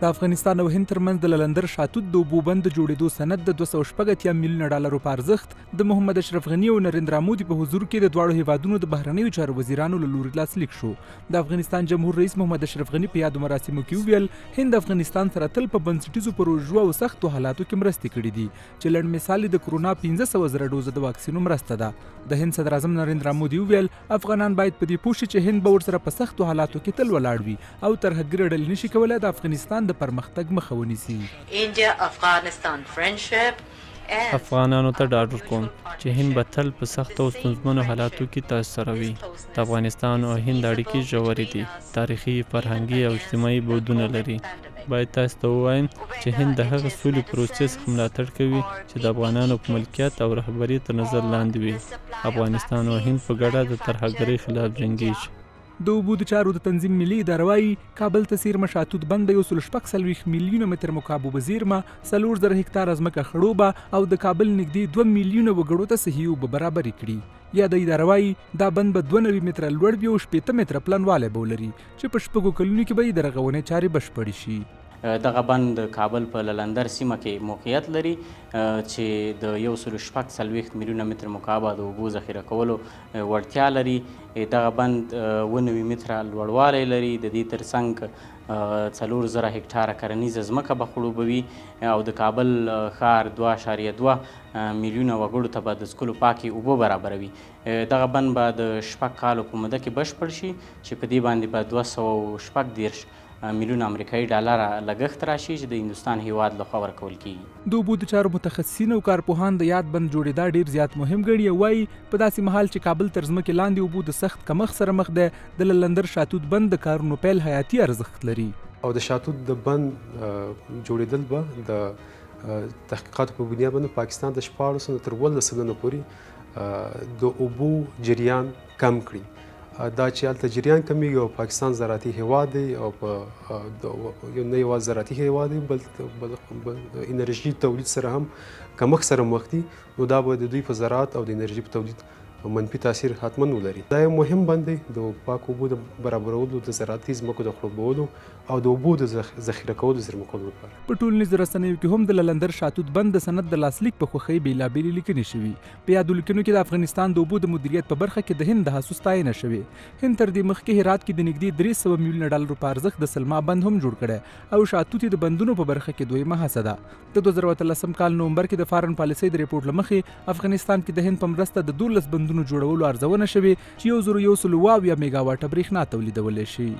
د افغانستان او هند ترمنځ د للندر شاتود د اوبو بند جوړېدو سند د 280 میلیونه ډالرو په ارزښت د محمد اشرف غني او نریندرا مودي په حضور کې د دواړو هیوادونو د بهرنیو چارو وزیرانو له لوري لاسلیک شو. د افغانستان جمهور رئیس محمد اشرف غني په یادو مراسمو کې وویل هند افغانستان سره تل په بنسټیزو پروژو او سختو حالاتو کې مرستې کړې دي چې لنډ مثال د کرونا 1500 ډوزه د واکسینو مرسته ده. د هند صدر اعظم نریندرا مودي وویل افغانان باید په دې پوه شي چې هند به ورسره په سختو حالاتو کې تل ولاړ وي او ترهګرې ډلې نشي کولی د افغانستان د پرمختګ مخه ونیسي. افغانانو ته ډاډ ورکوم چې هند به تل په سختو او ستونزمنو حالاتو کې تاسو سره وي. د افغانستان او هند اړیکې ژورې دي، تاریخي، فرهنګي او اجتماعي بعدونه لري. باید تاسو ته ووایم چې هند د هغه سولې پروسې څخه ملاتړ کوي چې د افغانانو په ملکیت او رهبري تر نظر لاندې وي. افغانستان او هند په ګډه د ترهګرۍ خلاف جنګیږي. د اوبو د چارو د تنظیم ملي اداره وایي کابل ته څیرمه شاتود بند د 140 میلیونه متر مکعب اوبه زیرمه 4000 هکتاره ځمکه خړوبه او د کابل نږدې 2 میلیونه وګړو ته صحي اوبه برابرې کړي. یا د اداره وایي دا بند به 92 متره لوړ وي او 80 متره پلنوالی به ولري چې په 6 کلونو کې به یې د رغونې چارې بشپړې شي. دغه بند د کابل په للندر سیمه کې موقعیت لري چې د 140 میلیونه متر مکعب د اوبو ذخیره کولو وړتیا لري. دغه بند 90 متره لوړوالی لري. د دې ترڅنګ 4000 هکتاره کرنیزه ځمکه به خړوبوي او د کابل ښار 2.2 میلیونه وګړو ته به د څښلو پاکې اوبه برابروي. دغه بند به د 6 کالو په موده کې بشپړ شي چې په دې باندې به 240 میلیون امریکایي ډالر لګښت راشي چې د هندوستان هیواد لخوا ورکول کیږي. د اوبو د چارو متخصصین او کارپوهان د یاد بند جوړېدا ډیر زیات مهم ګڼي او وایي په داسې مهال چې کابل تر ځمکې لاندې اوبو د سخت کمښت سره مخ دی د للندر شاتود بند د کارونو پیل حیاتي ارزښت لري. او د شاتود د بند جوړېدل به د تحقیقاتو په بنیاد باندې پاکستان د 14 تر 18 سلنه پورې د اوبو جریان کم کړي. دا چې هلته جریان کمیږي او پاکستان زراعتي هیواد دی او په یو نه یوازې زراعتي هیواد دی بل انرژي تولید سره هم کمښت سره مخ دي، نو دا به د دوی په زراعت او د انرژي په تولید منفي تاثیر حتما ولري. دا یو مهم بند دی د پاک اوبو د برابرولو، د زراعتي ځمکو د خړوبولو او د اوبو د ذخیره کولو زیرمه کولو لپاره. په ټولنیزو رسنیو کې هم د للندر شاتود بند د سند د لاسلیک په خوښۍ بېلابېلې لیکنې شوي. په یادو لیکنو کې د افغانستان د اوبو د مدیریت په برخه کې د هند د هڅو ستاینه شوې. هند تر دې مخکې هرات کې د نږدې 300 میلیونه ډالرو په ارزښت د سلما بند هم جوړ کړی او شاتود د بندونو په برخه کې دویمه هڅه ده. د 2013 کال نومبر کې د فارن پالیسۍ د ریپورټ له مخې افغانستان کې د هند په مرسته د 12 بندونو جوړولو ارزونه شوې چې 1100 میګاواټه برېښنا تولیدولی شي.